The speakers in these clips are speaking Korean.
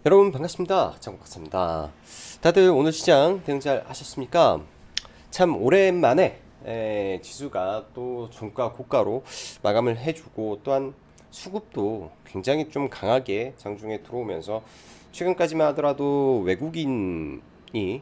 여러분 반갑습니다. 장국박사입니다. 다들 오늘 시장 대응 잘 하셨습니까? 참 오랜만에 지수가 또 종가 고가로 마감을 해주고 또한 수급도 굉장히 좀 강하게 장중에 들어오면서 최근까지만 하더라도 외국인이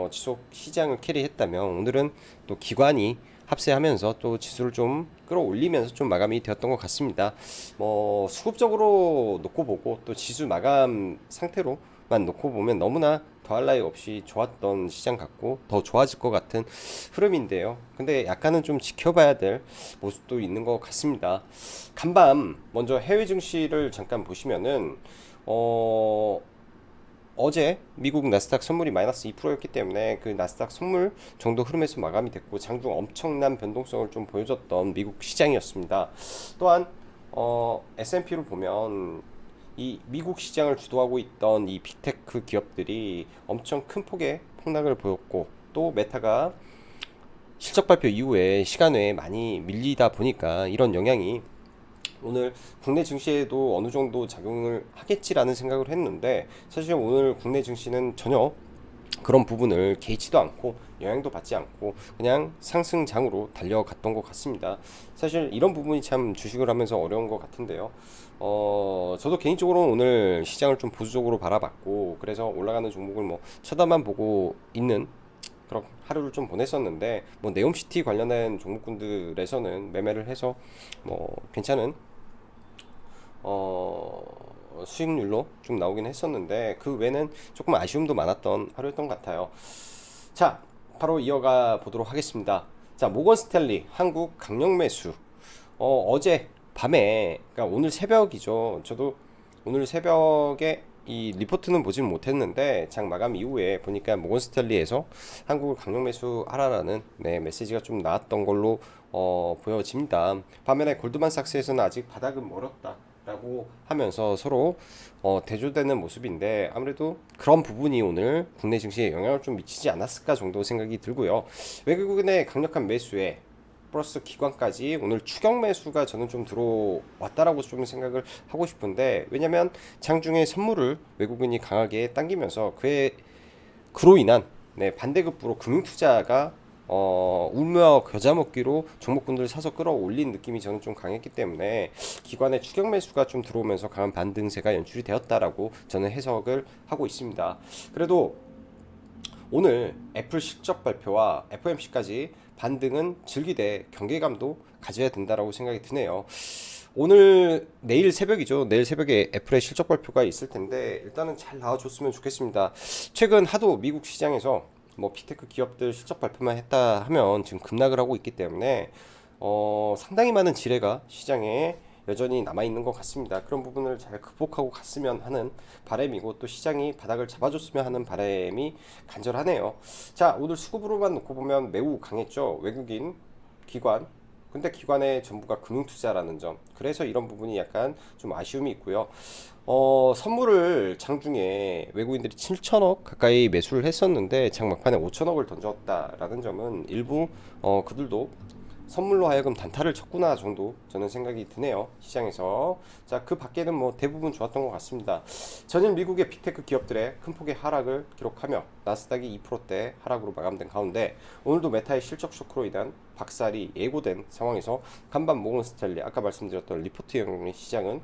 지속 시장을 캐리했다면 오늘은 또 기관이 합세하면서 또 지수를 좀 끌어올리면서 좀 마감이 되었던 것 같습니다. 뭐 수급적으로 놓고 보고 또 지수 마감 상태로만 놓고 보면 너무나 더할 나위 없이 좋았던 시장 같고 더 좋아질 것 같은 흐름인데요. 근데 약간은 좀 지켜봐야 될 모습도 있는 것 같습니다. 간밤 먼저 해외 증시를 잠깐 보시면은 어 어제 미국 나스닥 선물이 마이너스 2%였기 때문에 그 나스닥 선물 정도 흐름에서 마감이 됐고 장중 엄청난 변동성을 좀 보여줬던 미국 시장이었습니다. 또한 S&P를 보면 이 미국 시장을 주도하고 있던 이 빅테크 기업들이 엄청 큰 폭의 폭락을 보였고 또 메타가 실적 발표 이후에 시간 외에 많이 밀리다 보니까 이런 영향이 오늘 국내 증시에도 어느 정도 작용을 하겠지라는 생각을 했는데 사실 오늘 국내 증시는 전혀 그런 부분을 개의치도 않고 영향도 받지 않고 그냥 상승장으로 달려갔던 것 같습니다. 사실 이런 부분이 참 주식을 하면서 어려운 것 같은데요. 저도 개인적으로 오늘 시장을 좀 보수적으로 바라봤고 그래서 올라가는 종목을 뭐 쳐다만 보고 있는 그런 하루를 좀 보냈었는데 뭐 네옴시티 관련된 종목군들에서는 매매를 해서 뭐 괜찮은 수익률로 좀 나오긴 했었는데 그 외에는 조금 아쉬움도 많았던 하루였던 것 같아요. 자, 바로 이어가 보도록 하겠습니다. 자, 모건 스탠리 한국 강력 매수. 어제 밤에, 그러니까 오늘 새벽이죠. 저도 오늘 새벽에 이 리포트는 보지는 못했는데 장 마감 이후에 보니까 모건 스탠리에서 한국을 강력 매수하라라는 메시지가 좀 나왔던 걸로 보여집니다. 반면에 골드만삭스에서는 아직 바닥은 멀었다. 라고 하면서 서로 대조되는 모습인데 아무래도 그런 부분이 오늘 국내 증시에 영향을 좀 미치지 않았을까 정도 생각이 들고요. 외국인의 강력한 매수에 플러스 기관까지 오늘 추격 매수가 저는 좀 들어왔다라고 좀 생각을 하고 싶은데 왜냐면 장중에 선물을 외국인이 강하게 당기면서 그로 인한 반대급부로 금융투자가 울며 겨자 먹기로 종목군들을 사서 끌어올린 느낌이 저는 좀 강했기 때문에 기관의 추격 매수가 좀 들어오면서 강한 반등세가 연출이 되었다라고 저는 해석을 하고 있습니다. 그래도 오늘 애플 실적 발표와 FOMC까지 반등은 즐기되 경계감도 가져야 된다라고 생각이 드네요. 오늘 내일 새벽이죠. 내일 새벽에 애플의 실적 발표가 있을 텐데 일단은 잘 나와줬으면 좋겠습니다. 최근 하도 미국 시장에서 뭐 빅테크 기업들 실적 발표만 했다 하면 지금 급락을 하고 있기 때문에 상당히 많은 지뢰가 시장에 여전히 남아있는 것 같습니다. 그런 부분을 잘 극복하고 갔으면 하는 바람이고 또 시장이 바닥을 잡아줬으면 하는 바람이 간절하네요. 자, 오늘 수급으로만 놓고 보면 매우 강했죠. 외국인, 기관, 근데 기관의 전부가 금융투자라는 점. 그래서 이런 부분이 약간 좀 아쉬움이 있고요. 선물을 장중에 외국인들이 7천억 가까이 매수를 했었는데 장 막판에 5천억을 던졌다라는 점은 일부 그들도 선물로 하여금 단타를 쳤구나 정도 저는 생각이 드네요. 시장에서. 자, 그 밖에는 뭐 대부분 좋았던 것 같습니다. 전일 미국의 빅테크 기업들의 큰 폭의 하락을 기록하며 나스닥이 2%대 하락으로 마감된 가운데 오늘도 메타의 실적 쇼크로 인한 박살이 예고된 상황에서 간밤 모건 스탠리 아까 말씀드렸던 리포트 영역의 시장은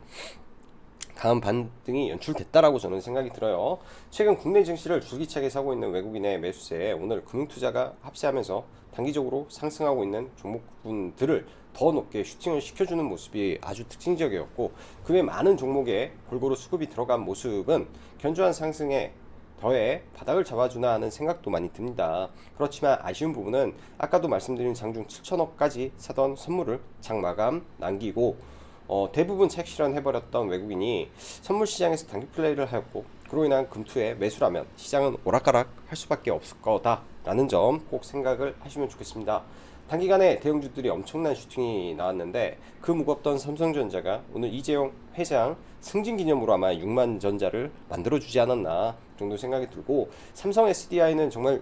강한 반등이 연출됐다라고 저는 생각이 들어요. 최근 국내 증시를 줄기차게 사고 있는 외국인의 매수세에 오늘 금융투자가 합세하면서 단기적으로 상승하고 있는 종목군들을 더 높게 슈팅을 시켜주는 모습이 아주 특징적이었고 그 외 많은 종목에 골고루 수급이 들어간 모습은 견조한 상승에 더해 바닥을 잡아주나 하는 생각도 많이 듭니다. 그렇지만 아쉬운 부분은 아까도 말씀드린 장중 7천억까지 사던 선물을 장 마감 남기고 대부분 책 실현해버렸던 외국인이 선물 시장에서 단기 플레이를 하였고 그로 인한 금투의 매수라면 시장은 오락가락 할 수밖에 없을 거다라는 점 꼭 생각을 하시면 좋겠습니다. 단기간에 대형주들이 엄청난 슈팅이 나왔는데 그 무겁던 삼성전자가 오늘 이재용 회장 승진 기념으로 아마 6만 전자를 만들어주지 않았나 정도 생각이 들고 삼성 SDI는 정말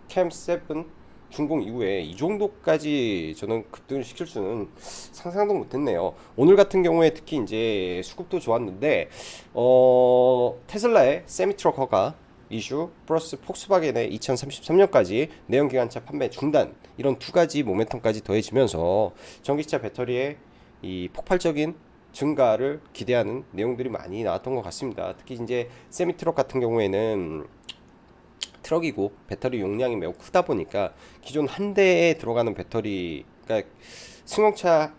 캠7 준공 이후에 이 정도까지 저는 급등을 시킬 수는 상상도 못했네요. 오늘 같은 경우에 특히 이제 수급도 좋았는데 테슬라의 세미트럭 허가 이슈 플러스 폭스바겐의 2033년까지 내연기관차 판매 중단 이런 두 가지 모멘텀까지 더해지면서 전기차 배터리의 이 폭발적인 증가를 기대하는 내용들이 많이 나왔던 것 같습니다. 특히 이제 세미트럭 같은 경우에는 트럭이고 배터리 용량이 매우 크다 보니까 기존 한 대에 들어가는 배터리, 그러니까 승용차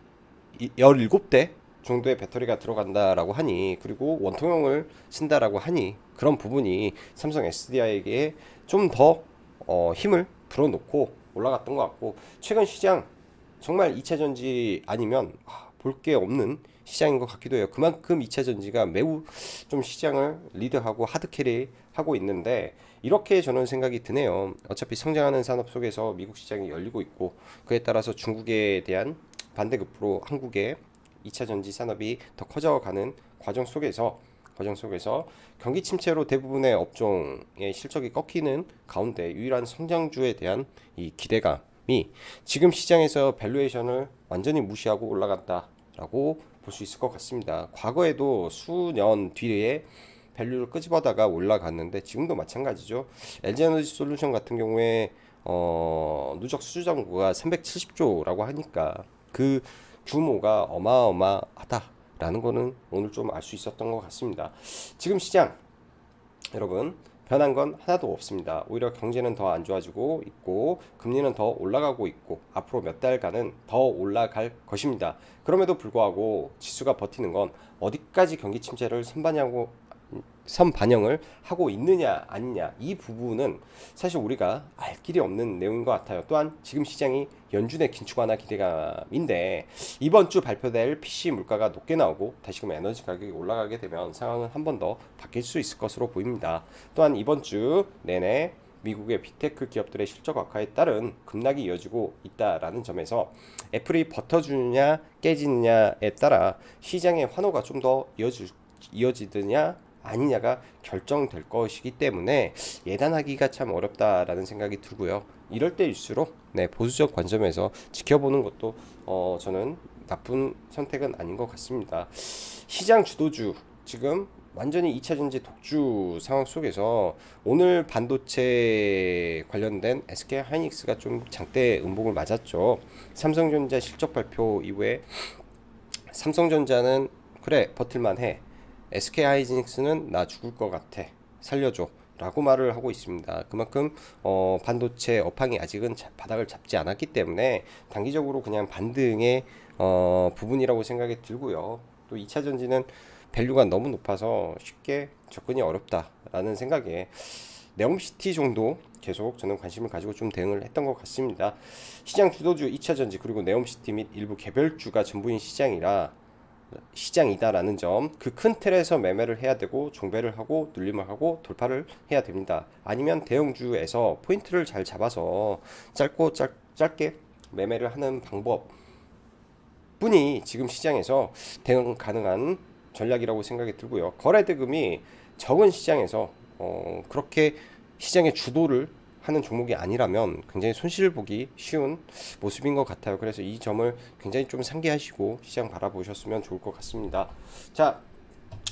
17대 정도의 배터리가 들어간다라고 하니, 그리고 원통형을 쓴다라고 하니 그런 부분이 삼성 SDI에게 좀 더 힘을 불어넣고 올라갔던 것 같고, 최근 시장 정말 2차 전지 아니면 볼 게 없는 시장인 것 같기도 해요. 그만큼 2차 전지가 매우 좀 시장을 리드하고 하드캐리 하고 있는데, 이렇게 저는 생각이 드네요. 어차피 성장하는 산업 속에서 미국 시장이 열리고 있고, 그에 따라서 중국에 대한 반대급부로 한국의 2차 전지 산업이 더 커져가는 과정 속에서 경기 침체로 대부분의 업종의 실적이 꺾이는 가운데 유일한 성장주에 대한 이 기대감이 지금 시장에서 밸류에이션을 완전히 무시하고 올라간다라고 볼 수 있을 것 같습니다. 과거에도 수년 뒤에 밸류를 끄집어다가 올라갔는데 지금도 마찬가지죠. LG에너지솔루션 같은 경우에 누적 수주잔고가 370조라고 하니까 그 규모가 어마어마하다라는 거는 오늘 좀 알 수 있었던 것 같습니다. 지금 시장 여러분 변한 건 하나도 없습니다. 오히려 경제는 더 안 좋아지고 있고 금리는 더 올라가고 있고 앞으로 몇 달간은 더 올라갈 것입니다. 그럼에도 불구하고 지수가 버티는 건 어디까지 경기 침체를 선반영을 하고 있느냐 아니냐, 이 부분은 사실 우리가 알 길이 없는 내용인 것 같아요. 또한 지금 시장이 연준의 긴축 완화 기대감인데 이번 주 발표될 PC 물가가 높게 나오고 다시금 에너지 가격이 올라가게 되면 상황은 한 번 더 바뀔 수 있을 것으로 보입니다. 또한 이번 주 내내 미국의 빅테크 기업들의 실적 악화에 따른 급락이 이어지고 있다라는 점에서 애플이 버텨주느냐 깨지느냐에 따라 시장의 환호가 좀 더 이어지느냐 아니냐가 결정될 것이기 때문에 예단하기가 참 어렵다라는 생각이 들고요. 이럴 때일수록 보수적 관점에서 지켜보는 것도 저는 나쁜 선택은 아닌 것 같습니다. 시장 주도주 지금 완전히 2차 전지 독주 상황 속에서 오늘 반도체 관련된 SK 하이닉스가 좀 장대 음봉을 맞았죠. 삼성전자 실적 발표 이후에 삼성전자는 그래 버틸만 해, SK 하이닉스는 나 죽을 것 같아 살려줘 라고 말을 하고 있습니다. 그만큼 반도체 업황이 아직은 바닥을 잡지 않았기 때문에 단기적으로 그냥 반등의 부분이라고 생각이 들고요. 또 2차 전지는 밸류가 너무 높아서 쉽게 접근이 어렵다라는 생각에 네옴시티 정도 계속 저는 관심을 가지고 좀 대응을 했던 것 같습니다. 시장 주도주 2차 전지 그리고 네옴시티 및 일부 개별주가 전부인 시장이다라는 점, 그 큰 틀에서 매매를 해야 되고 종배를 하고 눌림을 하고 돌파를 해야 됩니다. 아니면 대형주에서 포인트를 잘 잡아서 짧게 매매를 하는 방법 뿐이 지금 시장에서 대응 가능한 전략이라고 생각이 들고요. 거래 대금이 적은 시장에서 그렇게 시장의 주도를 하는 종목이 아니라면 굉장히 손실을 보기 쉬운 모습인 것 같아요. 그래서 이 점을 굉장히 좀 상기하시고 시장 바라보셨으면 좋을 것 같습니다. 자,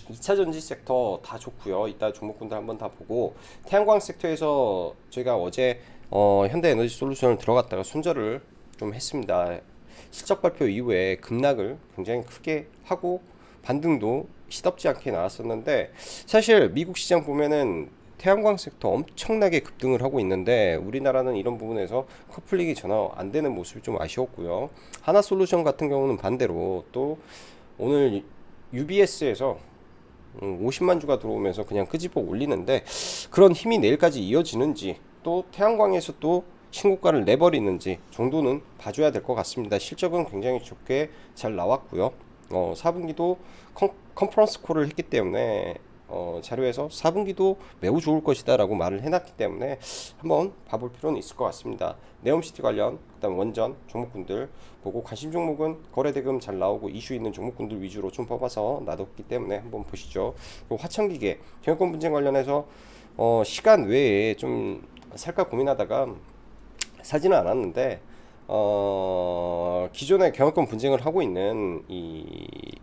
2차 전지 섹터 다 좋고요. 이따 종목군들 한번 다 보고, 태양광 섹터에서 저희가 어제 현대에너지솔루션을 들어갔다가 손절을 좀 했습니다. 실적 발표 이후에 급락을 굉장히 크게 하고 반등도 시덥지 않게 나왔었는데, 사실 미국 시장 보면은 태양광 섹터 엄청나게 급등을 하고 있는데 우리나라는 이런 부분에서 커플링이 전혀 안 되는 모습이 좀 아쉬웠고요. 하나솔루션 같은 경우는 반대로 또 오늘 UBS에서 50만 주가 들어오면서 그냥 끄집어 올리는데, 그런 힘이 내일까지 이어지는지 또 태양광에서 또 신고가를 내버리는지 정도는 봐줘야 될 것 같습니다. 실적은 굉장히 좋게 잘 나왔고요. 4분기도 컨퍼런스 콜을 했기 때문에 자료에서 4분기도 매우 좋을 것이다 라고 말을 해놨기 때문에 한번 봐볼 필요는 있을 것 같습니다. 네옴시티 관련, 그 다음 원전 종목군들 보고, 관심 종목은 거래대금 잘 나오고 이슈 있는 종목군들 위주로 좀 뽑아서 놔뒀기 때문에 한번 보시죠. 그리고 화천기계 경영권 분쟁 관련해서 시간 외에 좀 살까 고민하다가 사지는 않았는데 기존에 경영권 분쟁을 하고 있는 이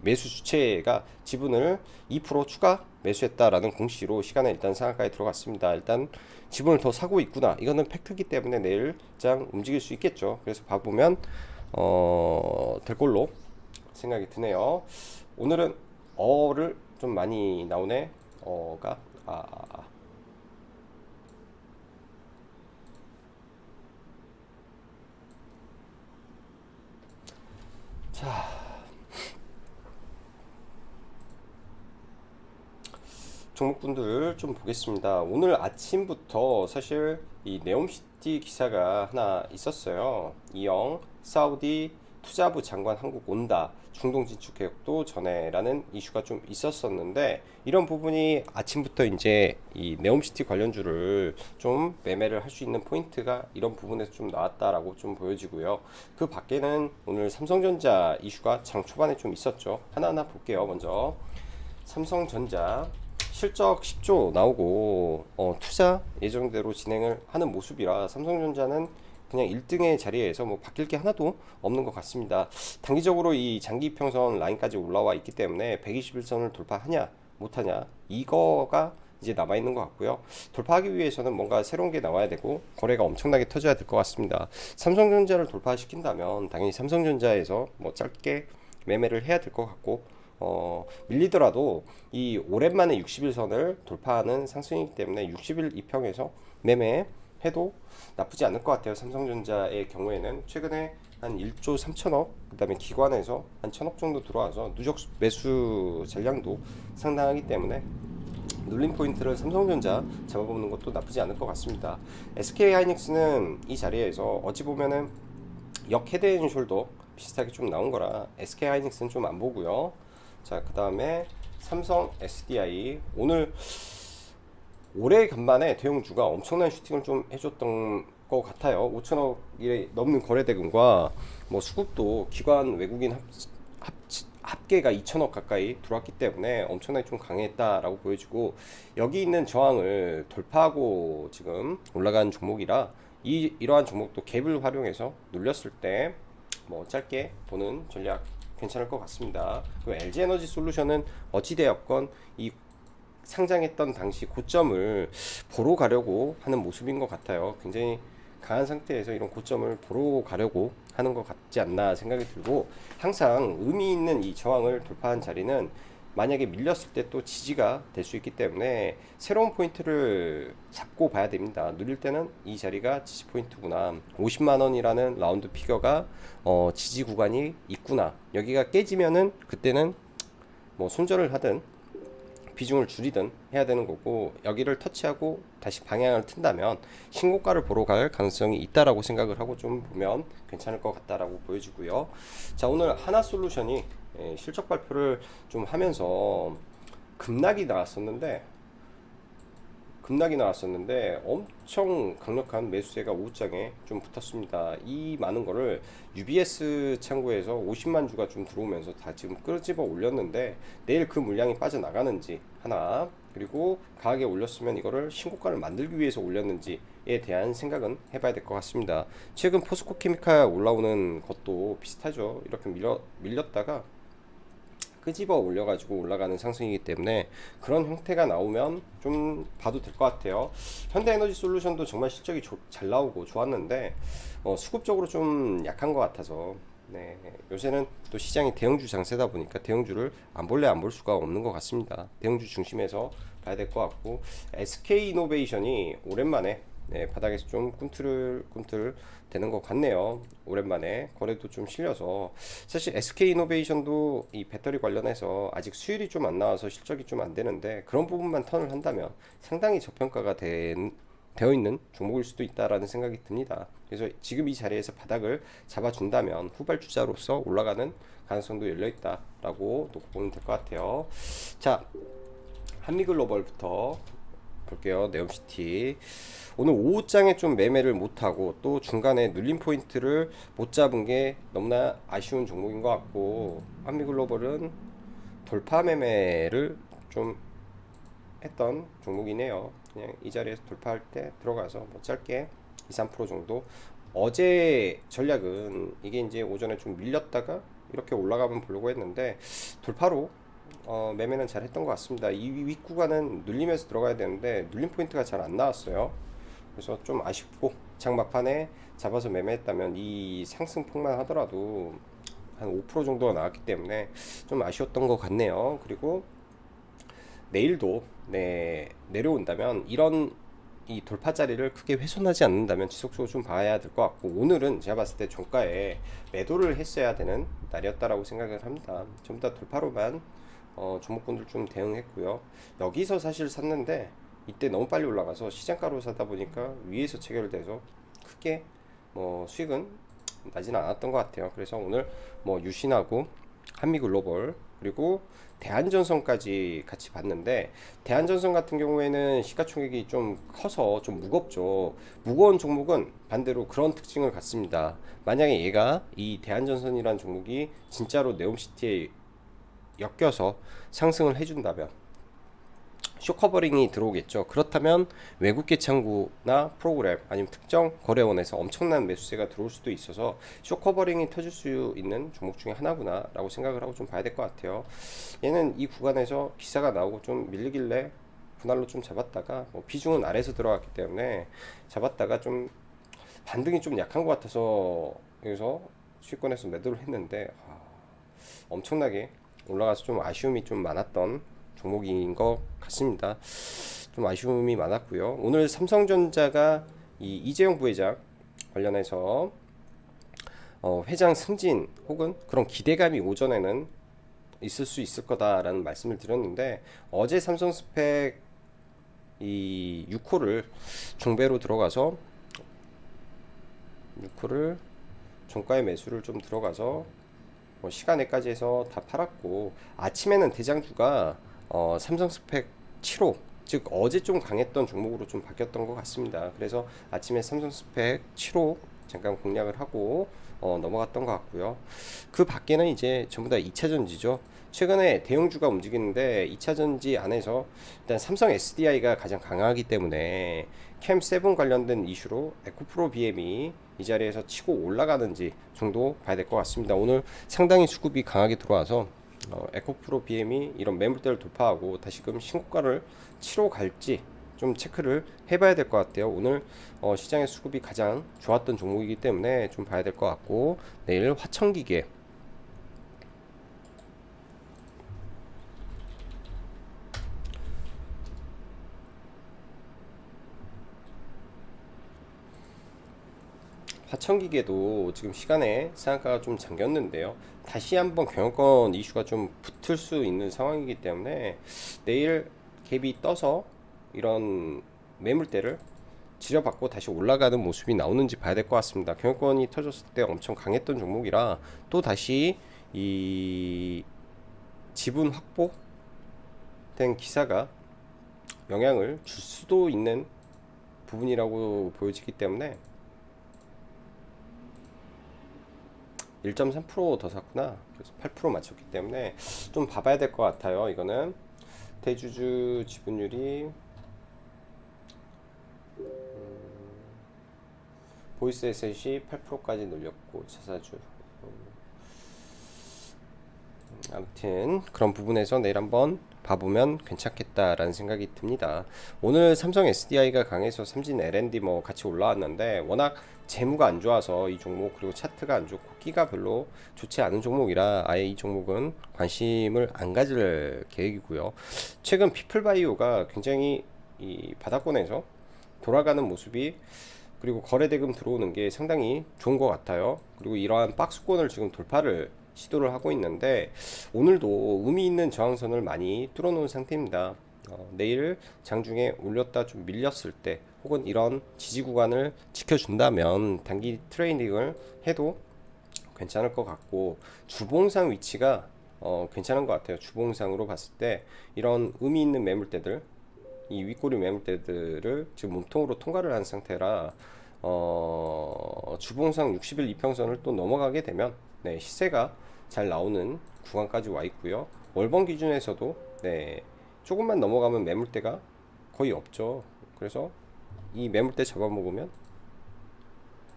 매수 주체가 지분을 2% 추가 매수했다라는 공시로 시간에 일단 상한가에 들어갔습니다. 일단 지분을 더 사고 있구나. 이거는 팩트기 때문에 내일 장 움직일 수 있겠죠. 그래서 봐보면 될 걸로 생각이 드네요. 오늘은 어를 좀 많이 나오네. 어가 자, 종목분들 좀 보겠습니다. 오늘 아침부터 사실 이 네옴시티 기사가 하나 있었어요. 이영 사우디 투자부 장관 한국 온다. 중동 진출 계획도 전해라는 이슈가 좀 있었었는데 이런 부분이 아침부터 이제 이 네옴시티 관련주를 좀 매매를 할 수 있는 포인트가 이런 부분에서 좀 나왔다라고 좀 보여지고요. 그 밖에는 오늘 삼성전자 이슈가 장 초반에 좀 있었죠. 하나하나 볼게요. 먼저 삼성전자 실적 10조 나오고 투자 예정대로 진행을 하는 모습이라 삼성전자는 그냥 1등의 자리에서 뭐 바뀔 게 하나도 없는 것 같습니다. 단기적으로 이 장기 이평선 라인까지 올라와 있기 때문에 121선을 돌파하냐 못하냐 이거가 이제 남아 있는 것 같고요. 돌파하기 위해서는 뭔가 새로운 게 나와야 되고 거래가 엄청나게 터져야 될 것 같습니다. 삼성전자를 돌파시킨다면 당연히 삼성전자에서 뭐 짧게 매매를 해야 될 것 같고 밀리더라도 이 오랜만에 60일선을 돌파하는 상승이기 때문에 60일 이평에서 매매해도 나쁘지 않을 것 같아요. 삼성전자의 경우에는 최근에 한 1조 3천억 그 다음에 기관에서 한 1천억 정도 들어와서 누적 매수 전량도 상당하기 때문에 눌림 포인트를 삼성전자 잡아보는 것도 나쁘지 않을 것 같습니다. SK하이닉스는 이 자리에서 어찌 보면은 역 헤드앤숄더 비슷하게 좀 나온 거라 SK하이닉스는 좀 안 보고요. 자, 그 다음에 삼성 SDI 오늘 올해 간만에 대형주가 엄청난 슈팅을 좀 해줬던 것 같아요. 5천억이 넘는 거래대금과 뭐 수급도 기관 외국인 합계가 2천억 가까이 들어왔기 때문에 엄청나게 좀 강했다라고 보여지고 여기 있는 저항을 돌파하고 지금 올라간 종목이라 이러한 종목도 갭을 활용해서 눌렸을 때 뭐 짧게 보는 전략 괜찮을 것 같습니다. 그 LG에너지 솔루션은 어찌되었건 이 상장했던 당시 고점을 보러 가려고 하는 모습인 것 같아요. 굉장히 강한 상태에서 이런 고점을 보러 가려고 하는 것 같지 않나 생각이 들고 항상 의미 있는 이 저항을 돌파한 자리는 만약에 밀렸을 때 또 지지가 될 수 있기 때문에 새로운 포인트를 잡고 봐야 됩니다. 누릴 때는 이 자리가 지지 포인트구나. 50만 원이라는 라운드 피겨가 지지 구간이 있구나. 여기가 깨지면은 그때는 뭐 손절을 하든 비중을 줄이든 해야 되는 거고 여기를 터치하고 다시 방향을 튼다면 신고가를 보러 갈 가능성이 있다라고 생각을 하고 좀 보면 괜찮을 것 같다라고 보여지고요. 자, 오늘 하나솔루션이 실적 발표를 좀 하면서 급락이 나왔었는데 엄청 강력한 매수세가 오후장에 좀 붙었습니다. 이 많은 거를 UBS 창구에서 50만 주가 좀 들어오면서 다 지금 끄집어 올렸는데 내일 그 물량이 빠져나가는지 하나 그리고 강하게 올렸으면 이거를 신고가를 만들기 위해서 올렸는지에 대한 생각은 해봐야 될 것 같습니다. 최근 포스코 케미칼 올라오는 것도 비슷하죠. 이렇게 밀렸다가 끄집어 올려가지고 올라가는 상승이기 때문에 그런 형태가 나오면 좀 봐도 될 것 같아요. 현대에너지 솔루션도 정말 실적이 잘 나오고 좋았는데 수급적으로 좀 약한 것 같아서 네, 요새는 또 시장이 대형주 장세다 보니까 대형주를 안 볼래 안 볼 수가 없는 것 같습니다. 대형주 중심에서 봐야 될 것 같고 SK이노베이션이 오랜만에 네, 바닥에서 좀 꿈틀 되는 것 같네요. 오랜만에 거래도 좀 실려서 사실 SK이노베이션도 이 배터리 관련해서 아직 수율이 좀 안 나와서 실적이 좀 안 되는데 그런 부분만 턴을 한다면 상당히 저평가가 되어 있는 종목일 수도 있다라는 생각이 듭니다. 그래서 지금 이 자리에서 바닥을 잡아준다면 후발주자로서 올라가는 가능성도 열려 있다라고 놓고 보면 될 것 같아요. 자, 한미글로벌부터 볼게요. 네옴시티 오늘 오후장에 좀 매매를 못하고 또 중간에 눌림 포인트를 못 잡은 게 너무나 아쉬운 종목인 것 같고 한미글로벌은 돌파 매매를 좀 했던 종목이네요. 그냥 이 자리에서 돌파할 때 들어가서 뭐 짧게 2, 3% 정도 어제 전략은 이게 이제 오전에 좀 밀렸다가 이렇게 올라가면 보려고 했는데 돌파로 매매는 잘 했던 것 같습니다. 이 윗구간은 눌림에서 들어가야 되는데 눌림 포인트가 잘 안 나왔어요. 그래서 좀 아쉽고 장막판에 잡아서 매매했다면 이 상승폭만 하더라도 한 5% 정도가 나왔기 때문에 좀 아쉬웠던 것 같네요. 그리고 내일도 내려온다면 이런 이 돌파 자리를 크게 훼손하지 않는다면 지속적으로 좀 봐야 될 것 같고, 오늘은 제가 봤을 때 종가에 매도를 했어야 되는 날이었다라고 생각을 합니다. 전부 다 돌파로만 종목군들 좀 대응했고요. 여기서 사실 샀는데 이때 너무 빨리 올라가서 시장가로 사다 보니까 위에서 체결돼서 크게 뭐 수익은 나지는 않았던 것 같아요. 그래서 오늘 뭐 유신하고 한미글로벌 그리고 대한전선까지 같이 봤는데, 대한전선 같은 경우에는 시가총액이 좀 커서 좀 무겁죠. 무거운 종목은 반대로 그런 특징을 갖습니다. 만약에 얘가 이 대한전선이라는 종목이 진짜로 네옴시티에 엮여서 상승을 해준다면 쇼커버링이 들어오겠죠. 그렇다면 외국계 창구나 프로그램 아니면 특정 거래원에서 엄청난 매수세가 들어올 수도 있어서 쇼커버링이 터질 수 있는 종목 중에 하나구나 라고 생각을 하고 좀 봐야 될 것 같아요. 얘는 이 구간에서 기사가 나오고 좀 밀리길래 분할로 좀 잡았다가 비중은 아래에서 들어갔기 때문에 잡았다가 좀 반등이 좀 약한 것 같아서 여기서 수익권에서 매도를 했는데 엄청나게 올라가서 좀 아쉬움이 좀 많았던 종목인 것 같습니다. 좀 아쉬움이 많았고요. 오늘 삼성전자가 이 이재용 부회장 관련해서 회장 승진 혹은 그런 기대감이 오전에는 있을 수 있을 거다라는 말씀을 드렸는데, 어제 삼성스펙 이 6호를 중배로 들어가서 6호를 종가의 매수를 좀 들어가서 시간에까지 해서 다 팔았고, 아침에는 대장주가 삼성스펙 7호, 즉 어제 좀 강했던 종목으로 좀 바뀌었던 것 같습니다. 그래서 아침에 삼성스펙 7호 잠깐 공략을 하고 넘어갔던 것 같고요. 그 밖에는 이제 전부 다 2차전지죠. 최근에 대형주가 움직이는데 2차전지 안에서 일단 삼성 SDI가 가장 강하기 때문에 캠7 관련된 이슈로 에코프로 BM이 이 자리에서 치고 올라가는지 정도 봐야 될 것 같습니다. 오늘 상당히 수급이 강하게 들어와서 에코프로 BM이 이런 매물대를 돌파하고 다시금 신고가를 치러 갈지 좀 체크를 해봐야 될 것 같아요. 오늘 시장의 수급이 가장 좋았던 종목이기 때문에 좀 봐야 될 것 같고, 내일 화천기계 화천기계도 지금 시간에 상한가가 좀 잠겼는데요. 다시 한번 경영권 이슈가 좀 붙을 수 있는 상황이기 때문에 내일 갭이 떠서 이런 매물대를 지려받고 다시 올라가는 모습이 나오는지 봐야 될 것 같습니다. 경영권이 터졌을 때 엄청 강했던 종목이라 또 다시 이 지분 확보된 기사가 영향을 줄 수도 있는 부분이라고 보여지기 때문에 1.3%더 샀구나. 그래서 8% 맞췄기 때문에 좀 봐봐야 될 것 같아요. 이거는 대주주 지분율이 보이스 에셋이 8%까지 늘렸고 자사주 아무튼 그런 부분에서 내일 한번 봐보면 괜찮겠다라는 생각이 듭니다. 오늘 삼성 SDI가 강해서 삼진 L&D 뭐 같이 올라왔는데 워낙 재무가 안 좋아서 이 종목, 그리고 차트가 안 좋고 끼가 별로 좋지 않은 종목이라 아예 이 종목은 관심을 안 가질 계획이고요. 최근 피플바이오가 굉장히 이 바닥권에서 돌아가는 모습이, 그리고 거래대금 들어오는 게 상당히 좋은 것 같아요. 그리고 이러한 박스권을 지금 돌파를 시도를 하고 있는데 오늘도 의미 있는 저항선을 많이 뚫어놓은 상태입니다. 내일 장중에 올렸다 좀 밀렸을 때 혹은 이런 지지 구간을 지켜준다면 단기 트레이딩을 해도 괜찮을 것 같고, 주봉상 위치가 괜찮은 것 같아요. 주봉상으로 봤을 때 이런 의미 있는 매물대들, 이 윗꼬리 매물대들을 지금 몸통으로 통과를 한 상태라 주봉상 60일 이평선을 또 넘어가게 되면 시세가 잘 나오는 구간까지 와 있고요. 월봉 기준에서도 조금만 넘어가면 매물대가 거의 없죠. 그래서 이 매물대 잡아먹으면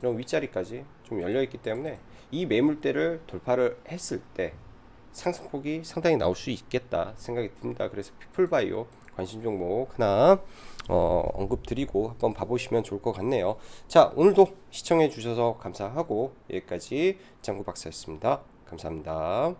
이런 윗자리까지 좀 열려 있기 때문에 이 매물대를 돌파를 했을 때 상승폭이 상당히 나올 수 있겠다 생각이 듭니다. 그래서 피플바이오 관심 종목 하나 언급 드리고 한번 봐보시면 좋을 것 같네요. 자, 오늘도 시청해 주셔서 감사하고 여기까지 장구 박사였습니다. 감사합니다.